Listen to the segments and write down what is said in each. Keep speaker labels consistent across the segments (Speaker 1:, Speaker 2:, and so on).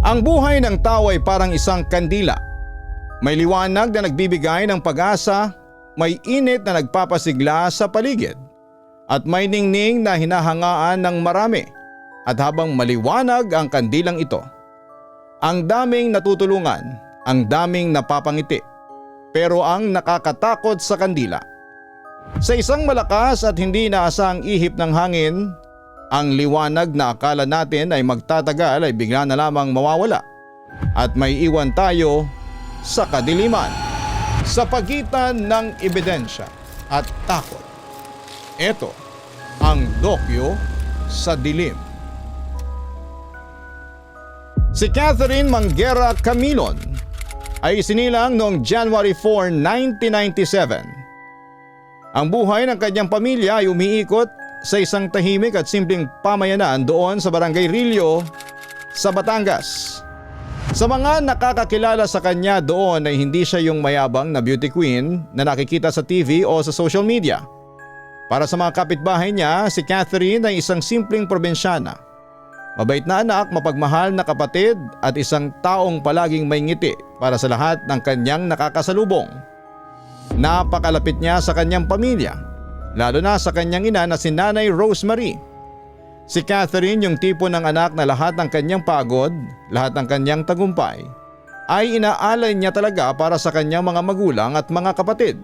Speaker 1: Ang buhay ng tao ay parang isang kandila. May liwanag na nagbibigay ng pag-asa, may init na nagpapasigla sa paligid, at may ningning na hinahangaan ng marami. At habang maliwanag ang kandilang ito, ang daming natutulungan, ang daming napapangiti. Pero ang nakakatakot sa kandila, sa isang malakas at hindi inaasahang ihip ng hangin, ang liwanag na akala natin ay magtatagal ay bigla na lamang mawawala at may iwan tayo sa kadiliman, sa pagitan ng ebidensya at takot. Ito ang Dokyo sa Dilim. Si Catherine Manguera Camilon ay isinilang noong January 4, 1997. Ang buhay ng kanyang pamilya ay umiikot sa isang tahimik at simpleng pamayanan doon sa Barangay Rillo sa Batangas. Sa mga nakakakilala sa kanya doon ay hindi siya yung mayabang na beauty queen na nakikita sa TV o sa social media. Para sa mga kapitbahay niya, si Catherine ay isang simpleng probinsyana. Mabait na anak, mapagmahal na kapatid at isang taong palaging may ngiti para sa lahat ng kanyang nakakasalubong. Napakalapit niya sa kanyang pamilya, lalo na sa kanyang ina na si Nanay Rosemary. Si Catherine yung tipo ng anak na lahat ng kanyang pagod, lahat ng kanyang tagumpay ay inaalay niya talaga para sa kanyang mga magulang at mga kapatid.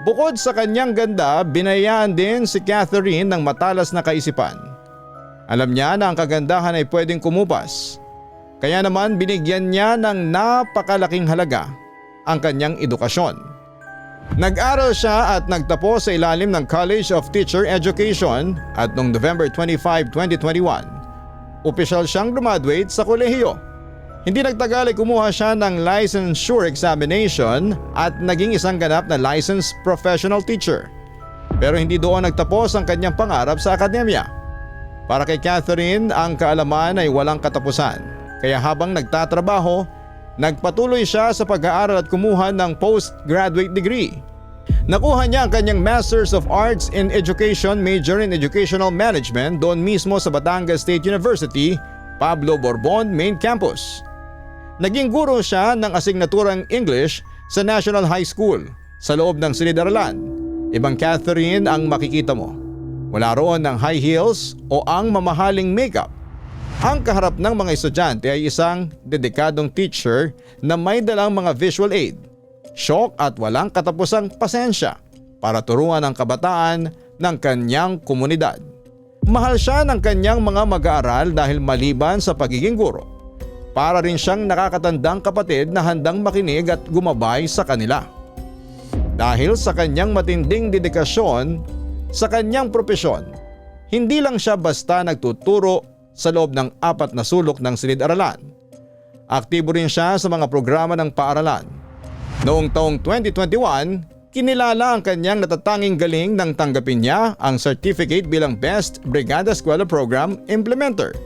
Speaker 1: Bukod sa kanyang ganda, binayaan din si Catherine ng matalas na kaisipan. Alam niya na ang kagandahan ay pwedeng kumupas. Kaya naman binigyan niya ng napakalaking halaga ang kanyang edukasyon. Nag-aral siya at nagtapos sa ilalim ng College of Teacher Education at noong November 25, 2021, opisyal siyang graduate sa kolehiyo. Hindi nagtagal ay kumuha siya ng licensure examination at naging isang ganap na licensed professional teacher. Pero hindi doon nagtapos ang kanyang pangarap sa akademya. Para kay Catherine, ang kaalaman ay walang katapusan. Kaya habang nagtatrabaho, nagpatuloy siya sa pag-aaral at kumuha ng postgraduate degree. Nakuha niya ang kanyang Masters of Arts in Education major in Educational Management doon mismo sa Batangas State University, Pablo Borbon Main Campus. Naging guro siya ng asignaturang English sa National High School sa loob ng silid-aralan. Ibang Catherine ang makikita mo. Wala roon ng high heels o ang mamahaling makeup. Ang kaharap ng mga estudyante ay isang dedikadong teacher na may dalang mga visual aid, shock at walang katapusang pasensya para turuan ang kabataan ng kanyang komunidad. Mahal siya ng kanyang mga mag-aaral dahil maliban sa pagiging guro, para rin siyang nakakatandang kapatid na handang makinig at gumabay sa kanila. Dahil sa kanyang matinding dedikasyon sa kanyang propesyon, hindi lang siya basta nagtuturo sa loob ng 4 na sulok ng silid-aralan. Aktibo rin siya sa mga programa ng paaralan. Noong taong 2021, kinilala ang kanyang natatanging galing nang tanggapin niya ang certificate bilang Best Brigada Eskwela Program Implementer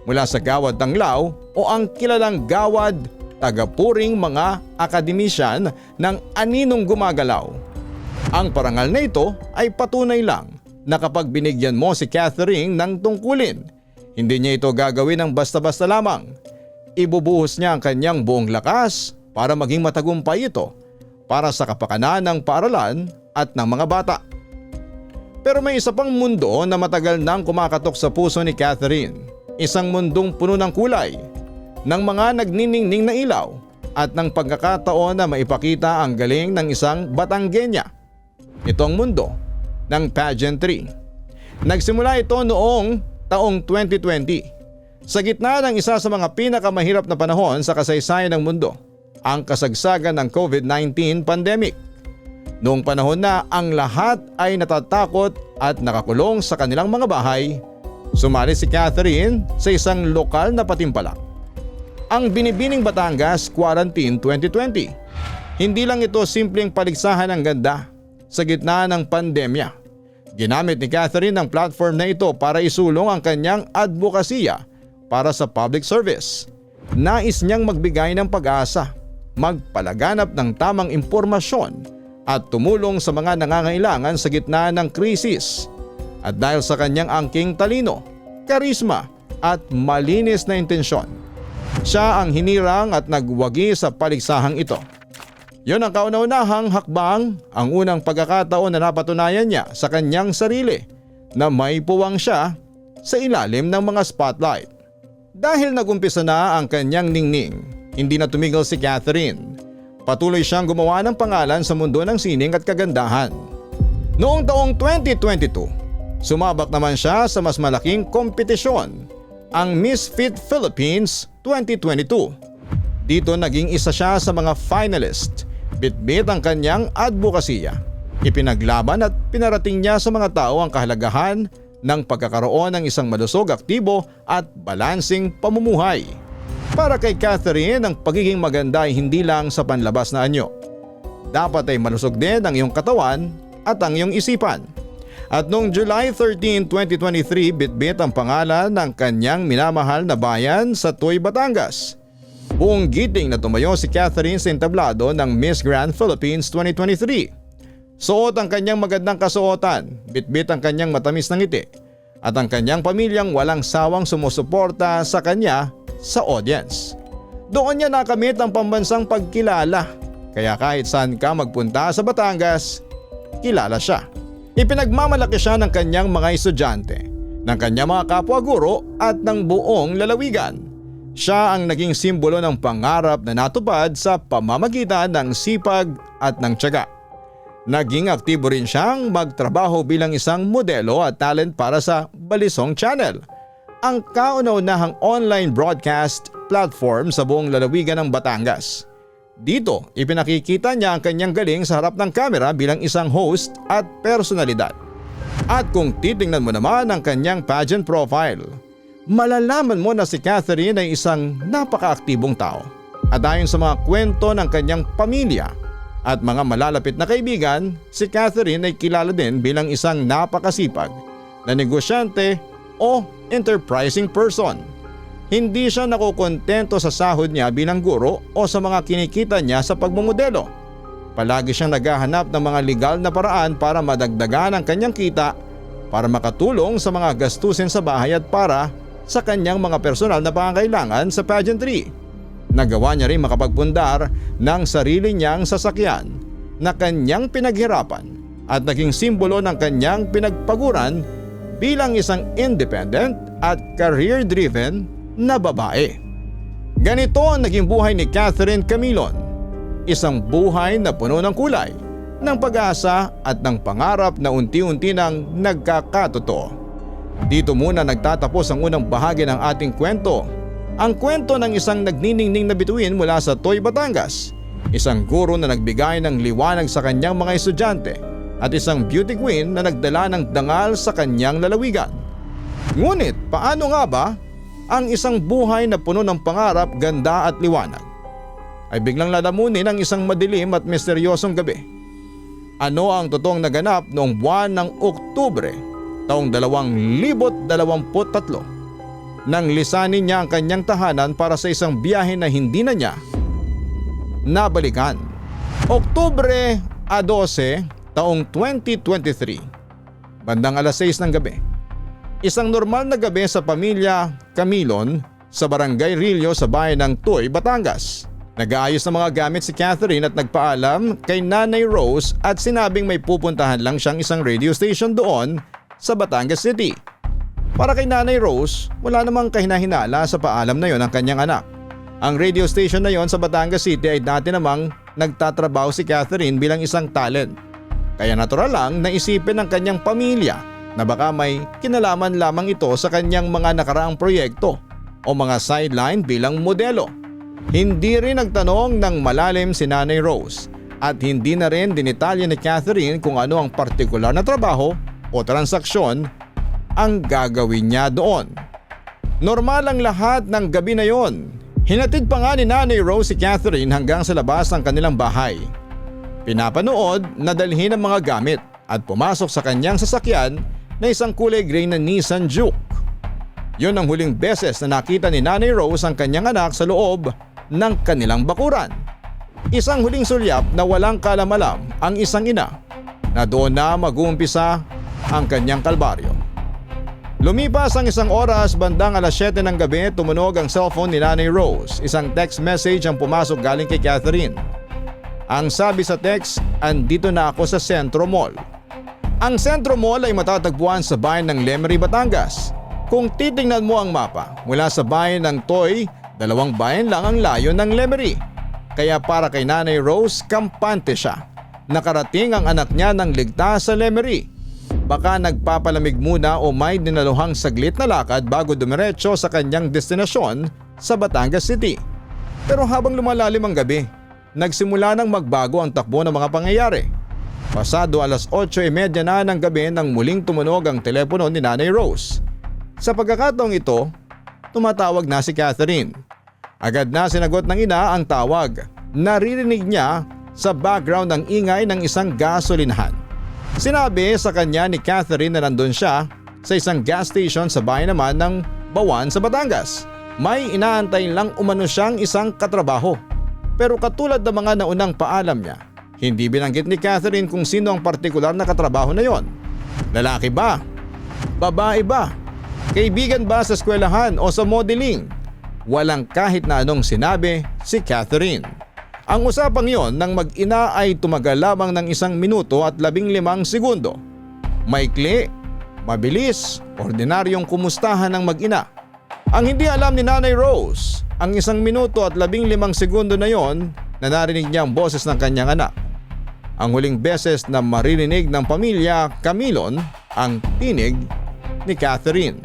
Speaker 1: mula sa Gawad Tanglao o ang kilalang Gawad tagapuring mga akademisyan ng Aninong Gumagalaw. Ang parangal na ito ay patunay lang na kapag binigyan mo si Catherine ng tungkulin, hindi niya ito gagawin ng basta-basta lamang. Ibubuhos niya ang kanyang buong lakas para maging matagumpay ito para sa kapakanan ng paaralan at ng mga bata. Pero may isa pang mundo na matagal nang kumakatok sa puso ni Catherine. Isang mundong puno ng kulay, ng mga nagniningning na ilaw at ng pagkakataon na maipakita ang galing ng isang Batanggenya. Ito ang mundo ng pageantry. Nagsimula ito noong taong 2020 sa gitna ng isa sa mga pinakamahirap na panahon sa kasaysayan ng mundo, ang kasagsagan ng COVID-19 pandemic. Noong panahon na ang lahat ay natatakot at nakakulong sa kanilang mga bahay, sumali si Catherine sa isang lokal na patimpalak, ang Binibining Batangas Quarantine 2020. Hindi lang ito simpleng paligsahan ng ganda sa gitna ng pandemya. Ginamit ni Catherine ang platform na ito para isulong ang kanyang advokasya para sa public service. Nais niyang magbigay ng pag-asa, magpalaganap ng tamang impormasyon at tumulong sa mga nangangailangan sa gitna ng krisis. At dahil sa kanyang angking talino, karisma at malinis na intensyon, Siya ang hinirang at nagwagi sa paliksahang ito. Yon ang kauna-unahang hakbang, ang unang pagkakataon na napatunayan niya sa kanyang sarili na may puwang siya sa ilalim ng mga spotlight. Dahil nagumpisa na ang kanyang ningning, hindi na tumigil si Catherine. Patuloy siyang gumawa ng pangalan sa mundo ng sining at kagandahan. Noong taong 2022, sumabak naman siya sa mas malaking kompetisyon, ang Miss Fit Philippines 2022. Dito naging isa siya sa mga finalist. Bitbit ang kanyang advokasya. Ipinaglaban at pinarating niya sa mga tao ang kahalagahan ng pagkakaroon ng isang malusog, aktibo at balansing pamumuhay. Para kay Catherine, ang pagiging maganda ay hindi lang sa panlabas na anyo. Dapat ay malusog din ang iyong katawan at ang iyong isipan. At noong July 13, 2023, bitbit ang pangalan ng kanyang minamahal na bayan sa Tuy, Batangas. Buong giting na tumayo si Catherine sa entablado ng Miss Grand Philippines 2023. Suot ang kanyang magandang kasuotan, bitbit ang kanyang matamis na ngiti, at ang kanyang pamilyang walang sawang sumusuporta sa kanya sa audience. Doon niya nakamit ang pambansang pagkilala, kaya kahit saan ka magpunta sa Batangas, kilala siya. Ipinagmamalaki siya ng kanyang mga estudyante, ng kanyang mga kapwa-guro at ng buong lalawigan. Siya ang naging simbolo ng pangarap na natupad sa pamamagitan ng sipag at ng tiyaga. Naging aktibo rin siyang magtrabaho bilang isang modelo at talent para sa Balisong Channel, ang kauna-unahang online broadcast platform sa buong lalawigan ng Batangas. Dito, ipinakikita niya ang kanyang galing sa harap ng kamera bilang isang host at personalidad. At kung titingnan mo naman ang kanyang pageant profile, malalaman mo na si Catherine ay isang napakaaktibong tao. At ayon sa mga kwento ng kanyang pamilya at mga malalapit na kaibigan, si Catherine ay kilala din bilang isang napakasipag na negosyante o enterprising person. Hindi siya nakukontento sa sahod niya bilang guro o sa mga kinikita niya sa pagmumodelo. Palagi siyang naghahanap ng mga legal na paraan para madagdagan ang kanyang kita, para makatulong sa mga gastusin sa bahay at para sa kanyang mga personal na pangangailangan sa pageantry. Nagawa niya rin makapagpundar ng sarili niyang sasakyan na kanyang pinaghirapan at naging simbolo ng kanyang pinagpaguran bilang isang independent at career-driven na babae. Ganito ang naging buhay ni Catherine Camilon, isang buhay na puno ng kulay, ng pag-asa at ng pangarap na unti-unti nang nagkakatotoo. Dito muna nagtatapos ang unang bahagi ng ating kwento. Ang kwento ng isang nagniningning na bituin mula sa Tuy, Batangas, isang guro na nagbigay ng liwanag sa kanyang mga estudyante at isang beauty queen na nagdala ng dangal sa kanyang lalawigan. Ngunit paano nga ba ang isang buhay na puno ng pangarap, ganda at liwanag ay biglang lalamunin ng isang madilim at misteryosong gabi? Ano ang totoong naganap noong buwan ng Oktubre taong 2023 nang lisanin niya ang kanyang tahanan para sa isang biyahe na hindi na niya nabalikan? Oktubre 12 taong 2023, bandang alas 6 ng gabi. Isang normal na gabi sa pamilya Camilon sa Barangay Rillo sa bayan ng Tuy, Batangas. Nag-aayos ng mga gamit si Catherine at nagpaalam kay Nanay Rose at sinabing may pupuntahan lang siyang isang radio station doon sa Batangas City. Para kay Nanay Rose, wala namang kahinahinala sa paalam na yon ng kanyang anak. Ang radio station na yon sa Batangas City ay dati namang nagtatrabaho si Catherine bilang isang talent. Kaya natural lang na isipin ng kanyang pamilya na baka may kinalaman lamang ito sa kanyang mga nakaraang proyekto o mga sideline bilang modelo. Hindi rin nagtanong ng malalim si Nanay Rose at hindi na rin dinitalya ni Catherine kung ano ang partikular na trabaho o transaksyon ang gagawin niya doon. Normal ang lahat ng gabi na yon. Hinatid pa nga ni Nanay Rose si Catherine hanggang sa labas ng kanilang bahay. Pinapanood na dalhin ang mga gamit at pumasok sa kanyang sasakyan na isang kulay gray na Nissan Juke. Yon ang huling beses na nakita ni Nanay Rose ang kanyang anak sa loob ng kanilang bakuran. Isang huling sulyap na walang kalamalam ang isang ina na doon na mag-uumpisa ang kanyang kalbaryo. Lumipas ang isang oras, bandang alas 7 ng gabi, tumunog ang cellphone ni Nanay Rose. Isang text message ang pumasok galing kay Catherine. Ang sabi sa text, andito na ako sa Centro Mall. Ang Centro Mall ay matatagpuan sa bayan ng Lemery, Batangas. Kung titingnan mo ang mapa, mula sa bayan ng Toy, 2 bayan lang ang layo ng Lemery. Kaya para kay Nanay Rose, kampante siya. Nakarating ang anak niya ng ligtas sa Lemery. Baka nagpapalamig muna o may dinaluhang saglit na lakad bago dumiretso sa kanyang destinasyon sa Batangas City. Pero habang lumalalim ang gabi, nagsimula nang magbago ang takbo ng mga pangyayari. Pasado alas 8:30 na ng gabi nang muling tumunog ang telepono ni Nanay Rose. Sa pagkakataong ito, tumatawag na si Catherine. Agad na sinagot ng ina ang tawag. Naririnig niya sa background ang ingay ng isang gasolinahan. Sinabi sa kanya ni Catherine na nandun siya sa isang gas station sa bayan naman ng Bawan sa Batangas. May inaantay lang umano siyang isang katrabaho. Pero katulad ng mga naunang paalam niya, hindi binanggit ni Catherine kung sino ang partikular na katrabaho na yon. Lalaki ba? Babae ba? Kaibigan ba sa eskwelahan o sa modeling? Walang kahit na anong sinabi si Catherine. Ang usapang yon ng mag-ina ay tumagal lamang ng 1 minuto at 15 segundo. Maikli, mabilis, ordinaryong kumustahan ng mag-ina. Ang hindi alam ni Nanay Rose, ang 1 minuto at 15 segundo na yon na narinig niya ang boses ng kanyang anak. Ang huling beses na maririnig ng pamilya Camilon ang tinig ni Catherine.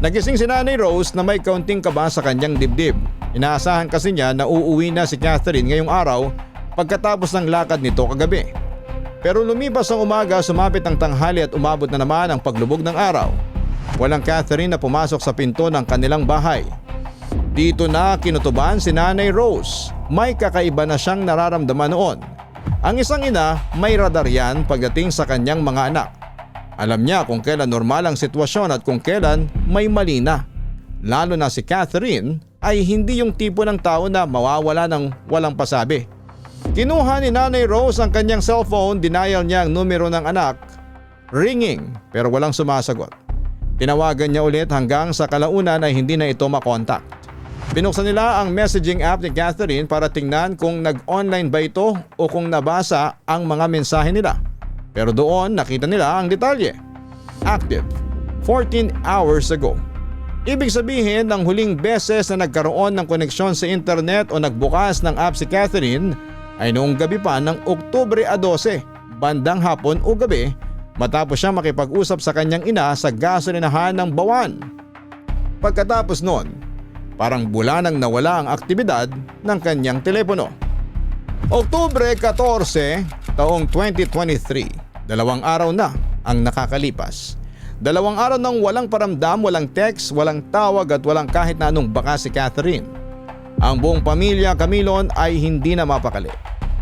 Speaker 1: Nagising si Nanay Rose na may kaunting kaba sa kanyang dibdib. Inaasahan kasi niya na uuwi na si Catherine ngayong araw pagkatapos ng lakad nito kagabi. Pero lumipas ang umaga, sumapit ang tanghali at umabot na naman ang paglubog ng araw. Walang Catherine na pumasok sa pinto ng kanilang bahay. Dito na kinutuban si Nanay Rose. May kakaiba na siyang nararamdaman noon. Ang isang ina, may radar yan pagdating sa kanyang mga anak. Alam niya kung kailan normal ang sitwasyon at kung kailan may mali na. Lalo na si Catherine ay hindi yung tipo ng tao na mawawala ng walang pasabi. Kinuha ni Nanay Rose ang kanyang cellphone, dinial niya ang numero ng anak. Ringing pero walang sumasagot. Tinawagan niya ulit hanggang sa kalaunan ay hindi na ito makontak. Binuksan nila ang messaging app ni Catherine para tingnan kung nag-online ba ito o kung nabasa ang mga mensahe nila. Pero doon nakita nila ang detalye. Active 14 hours ago. Ibig sabihin ng huling beses na nagkaroon ng koneksyon sa internet o nagbukas ng app si Catherine ay noong gabi pa ng Oktubre 12, bandang hapon o gabi matapos siya makipag-usap sa kanyang ina sa gasolinahan ng Bawan. Pagkatapos noon, parang bula nang nawala ang aktibidad ng kanyang telepono. Oktubre 14, taong 2023, 2 araw na ang nakakalipas. 2 araw nang walang paramdam, walang text, walang tawag at walang kahit na anong baka si Catherine. Ang buong pamilya Camilon ay hindi na mapakali.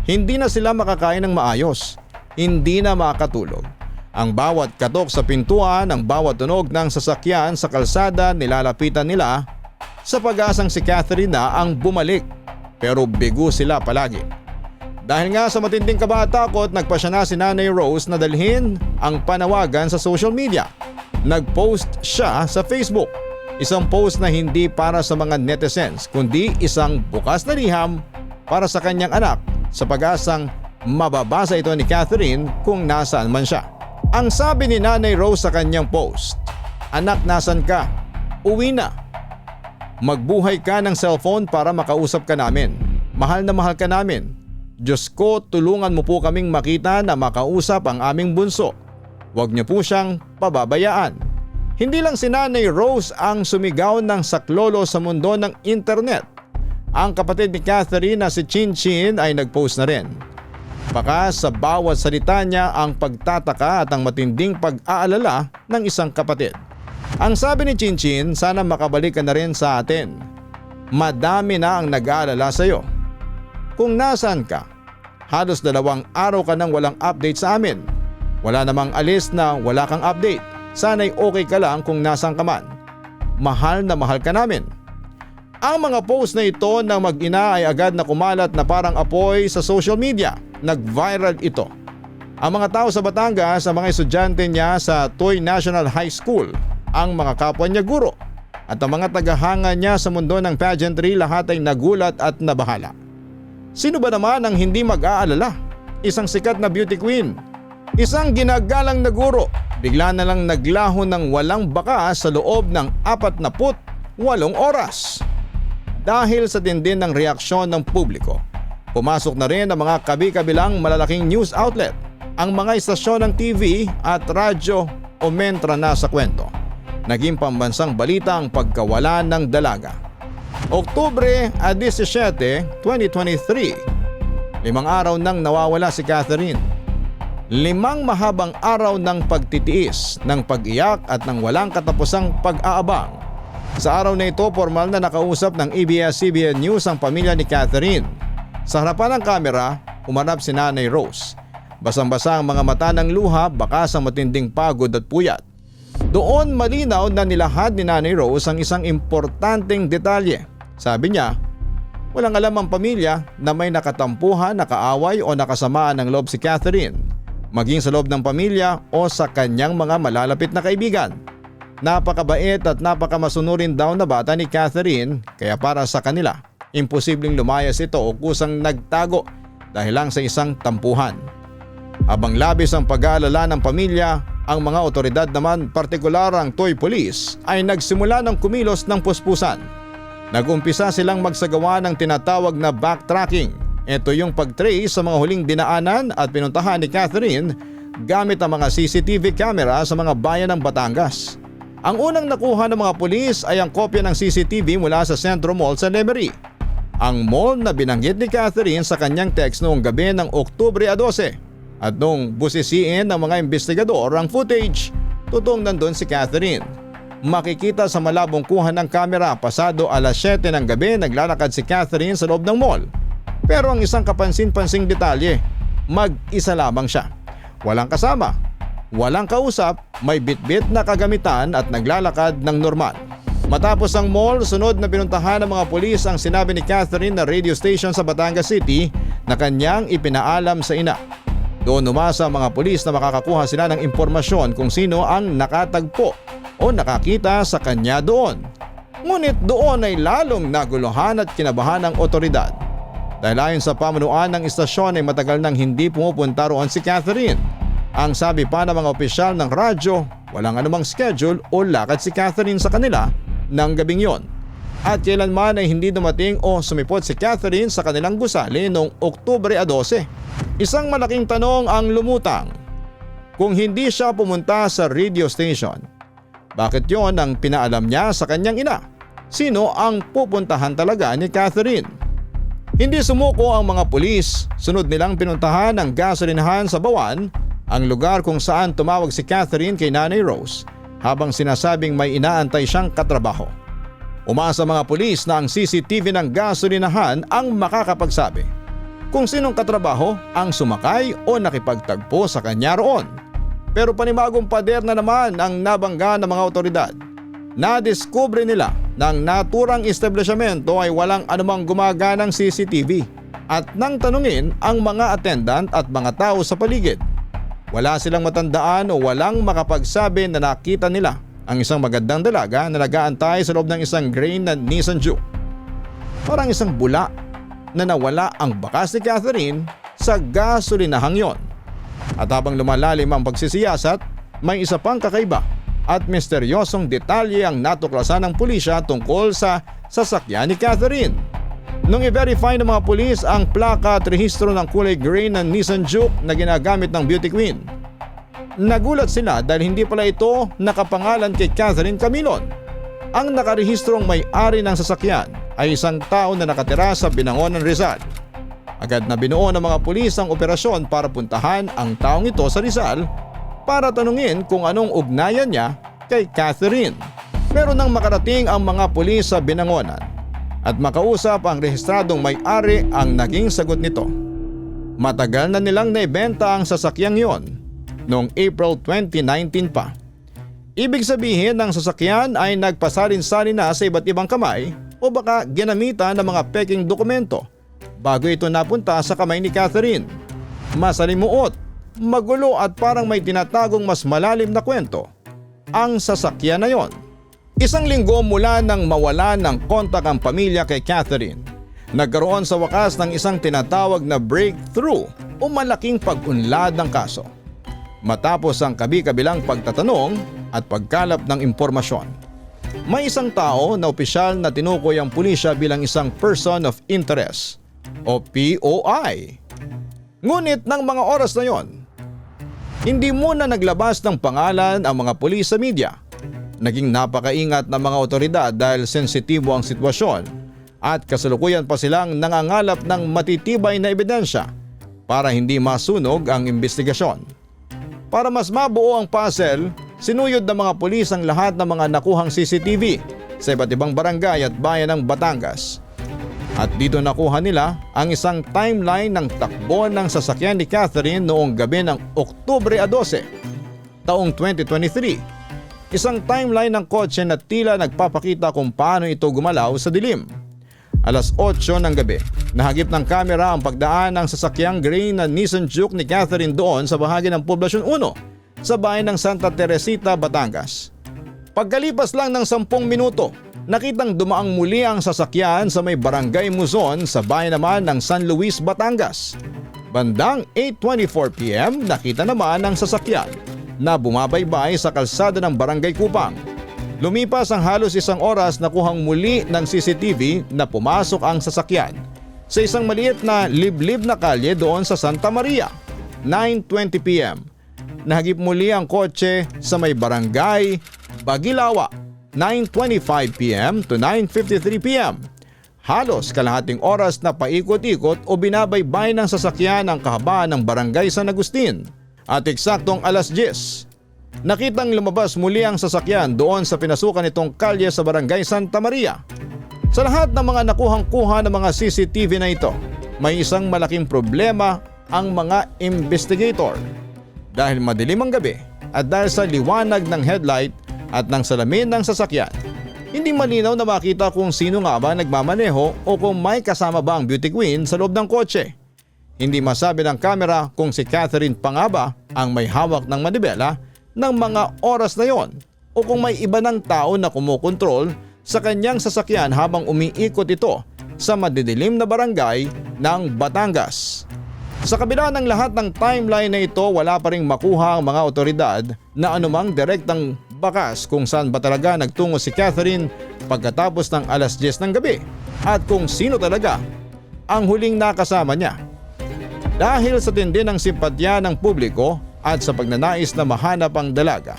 Speaker 1: Hindi na sila makakain ng maayos. Hindi na makatulog. Ang bawat katok sa pintuan, ang bawat tunog ng sasakyan sa kalsada nilalapitan nila sa pag-asang si Catherine na ang bumalik. Pero bigo sila palagi. Dahil nga sa matinding kaba at takot, nagpasya na si Nanay Rose na dalhin ang panawagan sa social media. Nag-post siya sa Facebook. Isang post na hindi para sa mga netizens kundi isang bukas na liham para sa kanyang anak sa pag-asang mababasa ito ni Catherine kung nasaan man siya. Ang sabi ni Nanay Rose sa kanyang post, "Anak, nasan ka? Uwi na. Magbuhay ka ng cellphone para makausap ka namin. Mahal na mahal ka namin. Diyos ko, tulungan mo po kaming makita na makausap ang aming bunso. Huwag niyo po siyang pababayaan." Hindi lang si Nanay Rose ang sumigaw ng saklolo sa mundo ng internet. Ang kapatid ni Catherine na si Chinchin ay nagpost na rin. Baka sa bawat salita niya ang pagtataka at ang matinding pag-aalala ng isang kapatid. Ang sabi ni Chinchin, "Sana makabalik ka na rin sa atin. Madami na ang nag-aalala sa iyo. Kung nasaan ka, halos 2 araw ka nang walang update sa amin. Wala namang alis na wala kang update. Sana'y okay ka lang kung nasaan ka man. Mahal na mahal ka namin." Ang mga post na ito ng mag-ina ay agad na kumalat na parang apoy sa social media. Nag-viral ito. Ang mga tao sa Batangas, ang mga estudyante niya sa Toy National High School ang mga kapwa niya guro at ang mga tagahanga niya sa mundo ng pageantry, lahat ay nagulat at nabahala. Sino ba naman ang hindi mag-aalala? Isang sikat na beauty queen, isang ginagalang na guro, bigla na lang naglaho ng walang bakas sa loob ng 48 oras. Dahil sa tindi ng reaksyon ng publiko, pumasok na rin ang mga kabi-kabilang malalaking news outlet, ang mga istasyon ng TV at radyo umentra na sa kwento. Naging pambansang balita ang pagkawala ng dalaga. Oktubre 17, 2023, 5 araw nang nawawala si Catherine. 5 mahabang araw ng pagtitiis, ng pag-iyak at ng walang katapusang pag-aabang. Sa araw na ito, formal na nakausap ng ABS-CBN News ang pamilya ni Catherine. Sa harapan ng kamera, umarap si Nanay Rose. Basang-basa ang mga mata ng luha, baka sa matinding pagod at puyat. Doon malinaw na nilahad ni Nanay Rose ang isang importanteng detalye. Sabi niya, walang alam ang pamilya na may nakatampuhan, nakaaway o nakasamaan ng loob si Catherine, maging sa loob ng pamilya o sa kanyang mga malalapit na kaibigan. Napakabait at napakamasunurin daw na bata ni Catherine, kaya para sa kanila, imposibleng lumayas ito o kusang nagtago dahil lang sa isang tampuhan. Habang labis ang pag-aalala ng pamilya, ang mga otoridad naman, partikular ang Toy Police, ay nagsimula ng kumilos ng puspusan. Nag-umpisa silang magsagawa ng tinatawag na backtracking. Ito yung pag-trace sa mga huling dinaanan at pinuntahan ni Catherine gamit ang mga CCTV camera sa mga bayan ng Batangas. Ang unang nakuha ng mga pulis ay ang kopya ng CCTV mula sa Centro Mall sa Lemery, ang mall na binanggit ni Catherine sa kanyang text noong gabi ng Oktubre 12. At nung busisiin ng mga investigador ang footage, totoong nandun si Catherine. Makikita sa malabong kuha ng kamera, pasado alas 7 ng gabi naglalakad si Catherine sa loob ng mall. Pero ang isang kapansin-pansing detalye, mag-isa lamang siya. Walang kasama, walang kausap, may bitbit na kagamitan at naglalakad ng normal. Matapos ang mall, sunod na pinuntahan ng mga pulis ang sinabi ni Catherine na radio station sa Batangas City na kanyang ipinaalam sa ina. Doon umasa ang mga pulis na makakakuha sila ng impormasyon kung sino ang nakatagpo o nakakita sa kanya doon. Ngunit doon ay lalong naguluhan at kinabahan ng otoridad. Dahil ayon sa pamunuan ng istasyon ay matagal nang hindi pumupunta roon si Catherine. Ang sabi pa ng mga opisyal ng radyo, walang anumang schedule o lakad si Catherine sa kanila ng gabing yon. At kailanman ay hindi dumating o sumipot si Catherine sa kanilang gusali noong Oktubre 12. Isang malaking tanong ang lumutang. Kung hindi siya pumunta sa radio station, bakit yon ang pinaalam niya sa kanyang ina? Sino ang pupuntahan talaga ni Catherine? Hindi sumuko ang mga pulis. Sunod nilang pinuntahan ang gasolinahan sa Bawan, ang lugar kung saan tumawag si Catherine kay Nanay Rose habang sinasabing may inaantay siyang katrabaho. Umasa mga pulis na ang CCTV ng gasolinahan ang makakapagsabi kung sinong katrabaho ang sumakay o nakipagtagpo sa kanya roon. Pero panibagong pader na naman ang nabangga ng mga otoridad. Nadiskubre nila na ang naturang establishmento ay walang anumang gumaganang CCTV at nang tanungin ang mga attendant at mga tao sa paligid, wala silang matandaan o walang makapagsabi na nakita nila ang isang magandang dalaga na nag-aantay sa loob ng isang gray na Nissan Juke. Parang isang bula na nawala ang bakas ni Catherine sa gasolinahang yon. At habang lumalalim ang pagsisiyasat, may isa pang kakaiba at misteryosong detalye ang natuklasan ng pulisya tungkol sa sasakyan ni Catherine. Nung i-verify ng mga pulis ang plaka at rehistro ng kulay gray ng Nissan Juke na ginagamit ng beauty queen, nagulat sila dahil hindi pala ito nakapangalan kay Catherine Camilon. Ang nakarehistrong may-ari ng sasakyan ay isang tao na nakatira sa Binangonan, Rizal. Agad na binuo ng mga pulis ang operasyon para puntahan ang taong ito sa Rizal para tanungin kung anong ugnayan niya kay Catherine. Pero nang makarating ang mga pulis sa Binangonan at makausap ang rehistradong may-ari, ang naging sagot nito, matagal na nilang naibenta ang sasakyang yon noong April 2019 pa. Ibig sabihin ng sasakyan ay nagpasalin-salin na sa iba't ibang kamay o baka ginamitan ng mga peking dokumento bago ito napunta sa kamay ni Catherine. Masalimuot, magulo at parang may tinatagong mas malalim na kwento ang sasakyan na yon. Isang linggo mula nang mawala ng kontak ang pamilya kay Catherine, nagkaroon sa wakas ng isang tinatawag na breakthrough o malaking pag-unlad ng kaso. Matapos ang kabi-kabilang pagtatanong at pagkalap ng impormasyon, may isang tao na opisyal na tinukoy ang pulisya bilang isang person of interest o POI. Ngunit ng mga oras na yon, hindi muna naglabas ng pangalan ang mga pulis sa media. Naging napakaingat ng mga otoridad dahil sensitibo ang sitwasyon at kasalukuyan pa silang nangangalap ng matitibay na ebidensya para hindi masunog ang investigasyon. Para mas mabuo ang puzzle, sinuyod ng mga pulis ang lahat ng mga nakuhang CCTV sa iba't ibang barangay at bayan ng Batangas. At dito nakuha nila ang isang timeline ng takbo ng sasakyan ni Catherine noong gabi ng Oktubre 12, taong 2023. Isang timeline ng kotse na tila nagpapakita kung paano ito gumalaw sa dilim. Alas 8 ng gabi, nahagip ng kamera ang pagdaan ng sasakyang gray na Nissan Juke ni Catherine doon sa bahagi ng Poblasyon 1 sa bayan ng Santa Teresita, Batangas. Pagkalipas lang ng 10 minuto, nakitang dumaang muli ang sasakyan sa may Barangay Muzon sa bayan naman ng San Luis, Batangas. Bandang 8:24 PM, nakita naman ang sasakyan na bumabaybay sa kalsada ng Barangay Kupang. Lumipas ang halos isang oras, nakuhang muli ng CCTV na pumasok ang sasakyan sa isang maliit na liblib na kalye doon sa Santa Maria. 9:20 PM, nahagip muli ang kotse sa may Barangay Bagilawa. 9:25 PM to 9:53 PM. Halos kalahating oras na paikot-ikot o binabaybay ng sasakyan ang kahabaan ng Barangay San Agustin. At eksaktong alas 10, nakitang lumabas muli ang sasakyan doon sa pinasukan nitong kalye sa Barangay Santa Maria. Sa lahat ng mga nakuhang-kuha ng mga CCTV na ito, may isang malaking problema ang mga investigator. Dahil madilim ang gabi at dahil sa liwanag ng headlight at ng salamin ng sasakyan, hindi malinaw na makita kung sino nga ba nagmamaneho o kung may kasama ba ang beauty queen sa loob ng kotse. Hindi masabi ng kamera kung si Catherine pa nga ba ang may hawak ng manibela ng mga oras na yon o kung may iba ng tao na kumukontrol sa kanyang sasakyan habang umiikot ito sa madidilim na barangay ng Batangas. Sa kabila ng lahat ng timeline na ito, wala pa ring makuha ang mga otoridad na anumang direktang bakas kung saan ba talaga nagtungo si Catherine pagkatapos ng alas 10 ng gabi at kung sino talaga ang huling nakasama niya. Dahil sa tindi ng simpatya ng publiko at sa pagnanais na mahanap ang dalaga,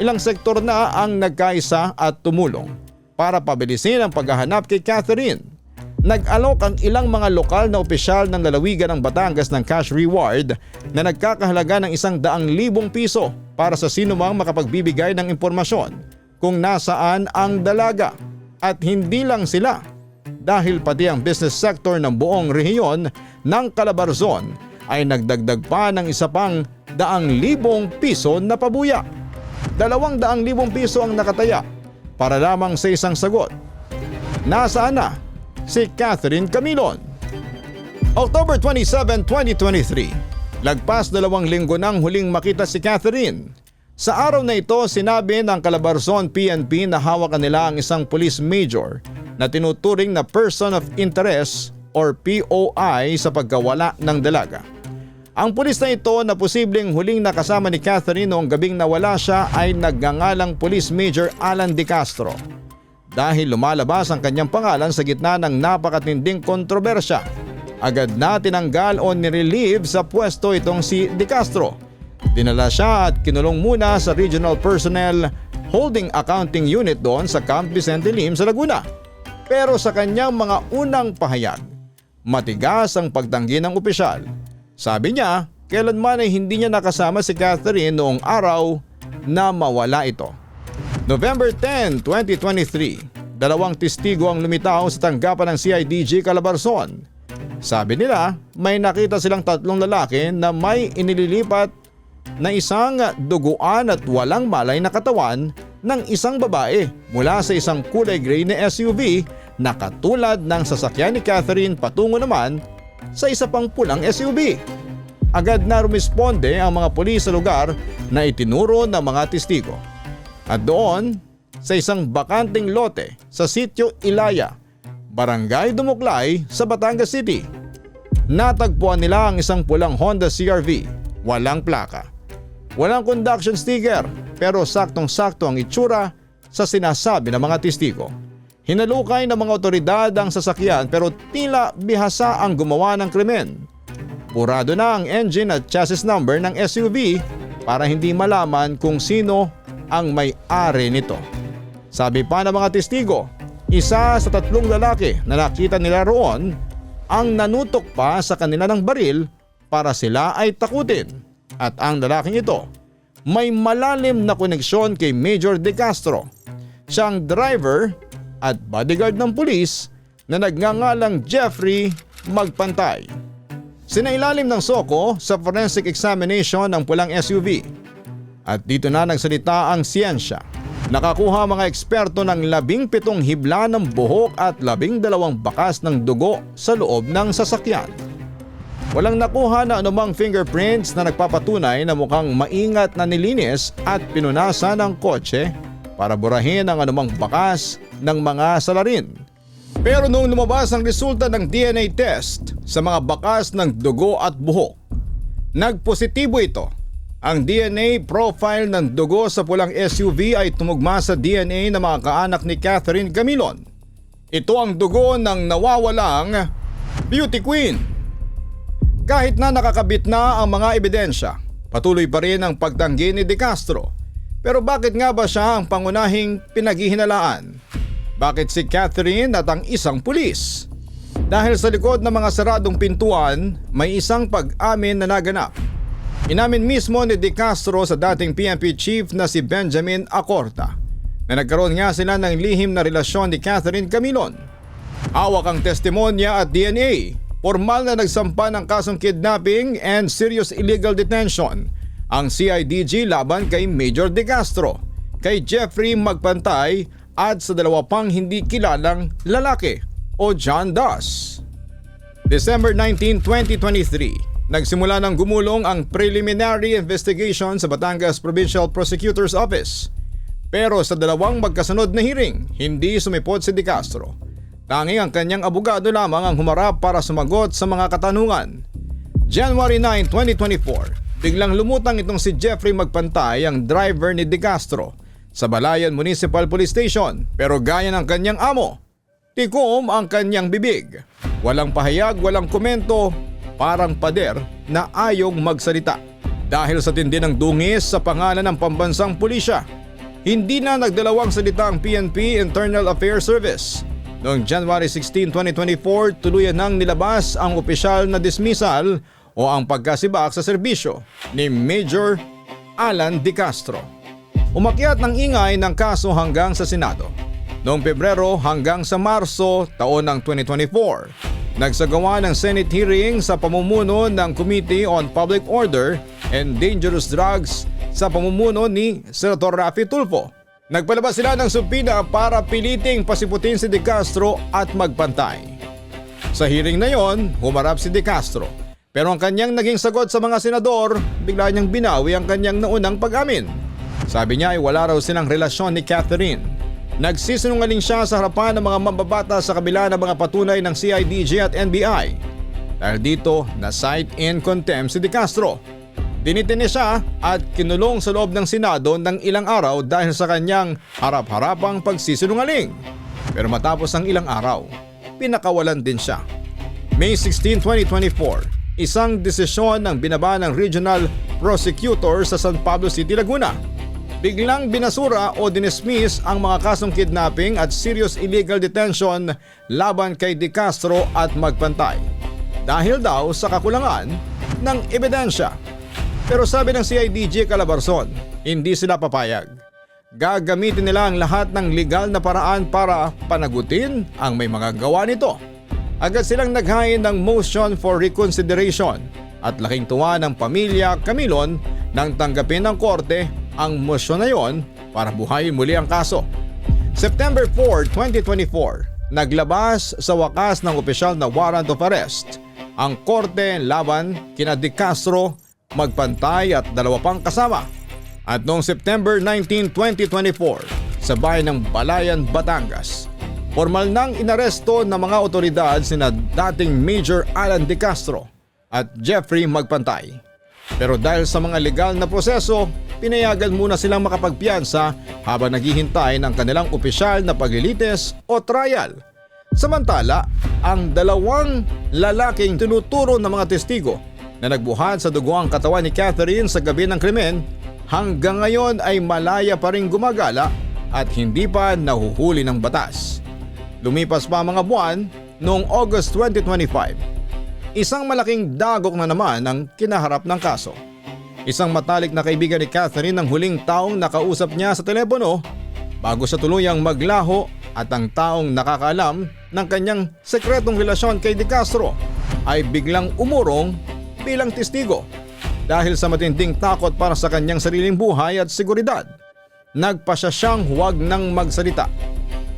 Speaker 1: ilang sektor na ang nagkaisa at tumulong para pabilisin ang paghahanap kay Catherine. Nag-alok ang ilang mga lokal na opisyal ng lalawigan ng Batangas ng cash reward na nagkakahalaga ng 100,000 piso para sa sinumang makapagbibigay ng impormasyon kung nasaan ang dalaga. At hindi lang sila, dahil pati ang business sector ng buong rehiyon ng Calabarzon ay nagdagdag pa ng isa pang 100,000 piso na pabuya. 200,000 piso ang nakataya para lamang sa isang sagot. Nasaan na si Catherine Camilon? October 27, 2023. Lagpas 2 linggo nang huling makita si Catherine. Sa araw na ito, sinabi ng Calabarzon PNP na hawakan nila ang isang police major na tinuturing na person of interest or POI sa pagkawala ng dalaga. Ang pulis na ito na posibleng huling nakasama ni Catherine noong gabing nawala siya ay nagngangalang Police Major Alan De Castro. Dahil lumalabas ang kanyang pangalan sa gitna ng napakatinding kontrobersya, agad na tinanggal o nirelieve sa pwesto itong si De Castro. Dinala siya at kinulong muna sa Regional Personnel Holding Accounting Unit doon sa Camp Vicente Lim sa Laguna. Pero sa kanyang mga unang pahayag, matigas ang pagtanggi ng opisyal. Sabi niya, kailanman ay hindi niya nakasama si Catherine noong araw na mawala ito. November 10, 2023, 2 testigo ang lumitaw sa tanggapan ng CIDG Calabarzon. Sabi nila, may nakita silang 3 lalaki na may inililipat na isang duguan at walang malay na katawan ng isang babae mula sa isang kulay gray na SUV na katulad ng sasakyan ni Catherine patungo naman sa isa pang pulang SUV. Agad na rumisponde ang mga pulis sa lugar na itinuro ng mga testigo. At doon, sa isang bakanting lote sa sitio Ilaya, Barangay Dumuklay sa Batangas City, natagpuan nila ang isang pulang Honda CR-V, walang plaka. Walang conduction sticker pero saktong-sakto ang itsura sa sinasabi ng mga testigo. Hinalukay ng mga otoridad ang sasakyan pero tila bihasa ang gumawa ng krimen. Purado na ang engine at chassis number ng SUV para hindi malaman kung sino ang may-ari nito. Sabi pa ng mga testigo, isa sa 3 lalaki na nakita nila roon ang nanutok pa sa kanila ng baril para sila ay takutin. At ang lalaking ito may malalim na koneksyon kay Major De Castro. Siyang driver at bodyguard ng pulis na nagngangalang Jeffrey Magpantay. Sinailalim ng SOCO sa forensic examination ng pulang SUV. At dito na nagsalita ang siyensya. Nakakuha mga eksperto ng 17 hibla ng buhok at 12 bakas ng dugo sa loob ng sasakyan. Walang nakuha na anumang fingerprints na nagpapatunay na mukhang maingat na nilinis at pinunasan ang kotse para burahin ang anumang bakas ng mga salarin. Pero nung lumabas ang resulta ng DNA test sa mga bakas ng dugo at buhok, nagpositibo ito. Ang DNA profile ng dugo sa pulang SUV ay tumugma sa DNA ng mga kaanak ni Catherine Camilon. Ito ang dugo ng nawawalang beauty queen. Kahit na nakakabit na ang mga ebidensya, patuloy pa rin ang pagtanggi ni De Castro. Pero bakit nga ba siya ang pangunahing pinaghihinalaan? Bakit si Catherine at ang isang pulis? Dahil sa likod ng mga saradong pintuan, may isang pag-amin na naganap. Inamin mismo ni De Castro sa dating PNP chief na si Benjamin Acorta na nagkaroon nga sila ng lihim na relasyon ni Catherine Camilon. Hawak ang testimonya at DNA. Formal na nagsampa ng kasong kidnapping and serious illegal detention ang CIDG laban kay Major De Castro, kay Jeffrey Magpantay at sa 2 pang hindi kilalang lalaki o John Doss. December 19, 2023, nagsimula ng gumulong ang preliminary investigation sa Batangas Provincial Prosecutor's Office. Pero sa 2 magkasunod na hearing, hindi sumipot si De Castro. Tanging ang kanyang abogado lamang ang humarap para sumagot sa mga katanungan. January 9, 2024, biglang lumutang itong si Jeffrey Magpantay, ang driver ni De Castro, sa Balayan Municipal Police Station. Pero gaya ng kanyang amo, tikom ang kanyang bibig. Walang pahayag, walang komento, parang pader na ayong magsalita. Dahil sa tindi ng dungis sa pangalan ng pambansang pulisya, hindi na nagdalawang salita ang PNP Internal Affairs Service. Noong January 16, 2024, tuluyan nang nilabas ang opisyal na dismissal o ang pagkasibak sa serbisyo ni Major Alan De Castro. Umakyat ng ingay ng kaso hanggang sa Senado. Noong Pebrero hanggang sa Marso taon ng 2024, nagsagawa ng Senate hearing sa pamumuno ng Committee on Public Order and Dangerous Drugs sa pamumuno ni Senator Raffy Tulfo. Nagpalabas sila ng subpoena para piliting pasiputin si De Castro at Magpantay. Sa hearing na yon, humarap si De Castro. Pero ang kanyang naging sagot sa mga senador, bigla niyang binawi ang kanyang naunang pag-amin. Sabi niya ay wala raw silang relasyon ni Catherine. Nagsisinungaling siya sa harapan ng mga mambabata sa kabila ng mga patunay ng CIDG at NBI. Dahil dito, na-cite in contempt si De Castro. Dinitini siya at kinulong sa loob ng Senado ng ilang araw dahil sa kanyang harap-harapang pagsisinungaling. Pero matapos ang ilang araw, pinakawalan din siya. May 16, 2024, isang desisyon ng binaba ng Regional Prosecutor sa San Pablo City, Laguna. Biglang binasura o dinismiss ang mga kasong kidnapping at serious illegal detention laban kay De Castro at Magpantay. Dahil daw sa kakulangan ng ebidensya. Pero sabi ng CIDG Calabarzon, hindi sila papayag. Gagamitin nila ang lahat ng legal na paraan para panagutin ang may mga gawa nito. Agad silang naghain ng motion for reconsideration at laking tuwa ng pamilya Camilon nang tanggapin ng korte ang motion na yon para buhayin muli ang kaso. September 4, 2024, naglabas sa wakas ng opisyal na warrant of arrest ang korte laban kina De Castro, Magpantay at 2 pang kasama. At noong September 19, 2024, sa bayan ng Balayan, Batangas, formal nang inaresto ng mga otoridad sina dating Major Alan De Castro at Jeffrey Magpantay. Pero dahil sa mga legal na proseso, pinayagan muna silang makapagpiyansa habang naghihintay ng kanilang opisyal na paglilitis o trial. Samantala, ang dalawang lalaking tinuturo ng mga testigo na nagbuhat sa dugo ang katawan ni Catherine sa gabi ng krimen hanggang ngayon ay malaya pa rin gumagala at hindi pa nahuhuli ng batas. Lumipas pa mga buwan, noong August 2025, isang malaking dagok na naman ang kinaharap ng kaso. Isang matalik na kaibigan ni Catherine ang huling taong nakausap niya sa telepono bago sa tuluyang maglaho at ang taong nakakaalam ng kanyang sekretong relasyon kay De Castro ay biglang umurong bilang testigo dahil sa matinding takot para sa kanyang sariling buhay at seguridad. Nagpasya siyang huwag nang magsalita.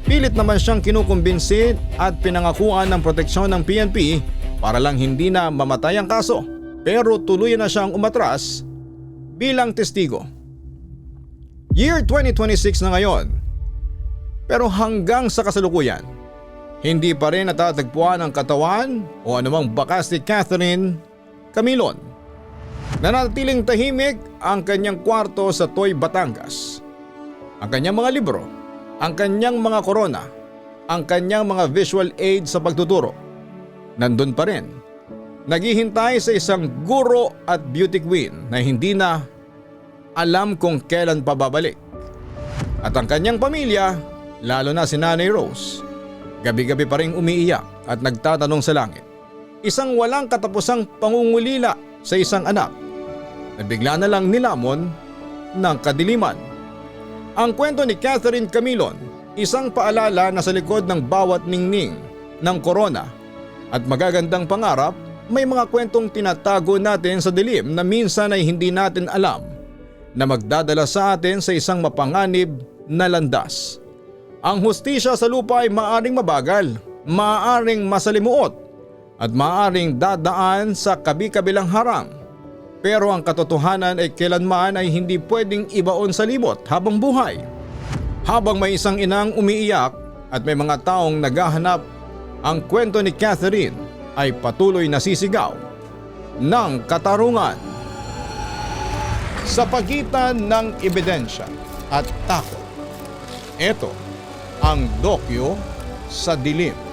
Speaker 1: Pilit naman siyang kinukumbinsi at pinangakuan ng proteksyon ng PNP para lang hindi na mamatay ang kaso, pero tuluyan na siyang umatras bilang testigo. Year 2026 na ngayon, pero hanggang sa kasalukuyan, hindi pa rin natatagpuan ang katawan o anumang bakas ni Catherine Camilon. Nanatiling tahimik ang kanyang kwarto sa Toy, Batangas. Ang kanyang mga libro, ang kanyang mga korona, ang kanyang mga visual aid sa pagtuturo, nandun pa rin. Naghihintay sa isang guro at beauty queen na hindi na alam kung kailan pa babalik. At ang kanyang pamilya, lalo na si Nanay Rose, gabi-gabi pa rin umiiyak at nagtatanong sa langit. Isang walang katapusang pangungulila sa isang anak na bigla na lang nilamon ng kadiliman. Ang kwento ni Catherine Camilon, isang paalala na sa likod ng bawat ningning ng korona at magagandang pangarap, may mga kwentong tinatago natin sa dilim na minsan ay hindi natin alam na magdadala sa atin sa isang mapanganib na landas. Ang hustisya sa lupa ay maaaring mabagal, maaaring masalimuot at maaaring dadaan sa kabi-kabilang harang. Pero ang katotohanan ay kailanman ay hindi pwedeng ibaon sa libot habang buhay. Habang may isang inang umiiyak at may mga taong naghahanap, ang kwento ni Catherine ay patuloy na sisigaw ng katarungan. Sa pagitan ng ebidensya at takot, ito ang Dokyo sa Dilim.